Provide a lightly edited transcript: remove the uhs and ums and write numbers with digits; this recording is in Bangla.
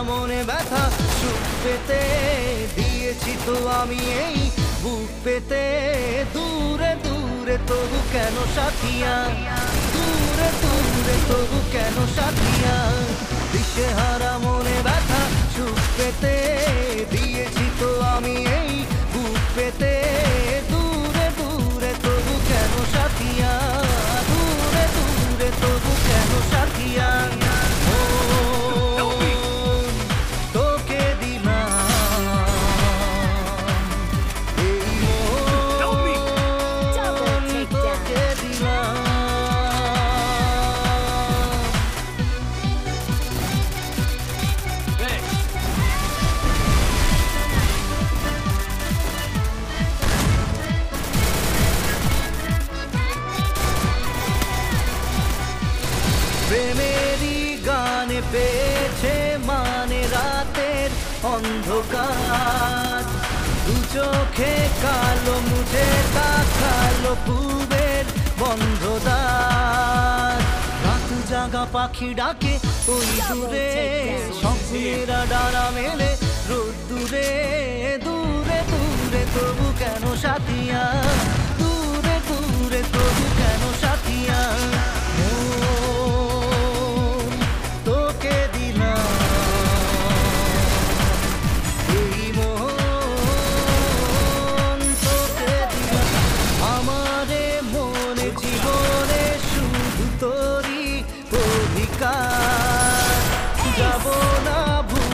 মনে ব্যথা সুখ পেতে দিয়েছি তো আমি এই বুক পেতে দূরে দূরে তবু কেন সাথিয়া দূরে দূরে তবু কেন সাথিয়া দিশেহারা মনে ব্যথা সুখ পেতে দিয়েছি তো আমি এই বুক পেতে দূরে দূরে তবু কেন সাথিয়া দূরে দূরে তবু কেন সাথিয়া প্রেমেরই গানে পেয়েছে মানে রাতের অন্ধকার দু চোখে কালো মুঝে তাকালো পূবের বন্ধ দ্বার রাত জাগা পাখি ডাকে ওই দূরে স্বপ্নেরা ডানা মেলে রোদ দূরে দূরে দূরে তবু কেন সাথিয়া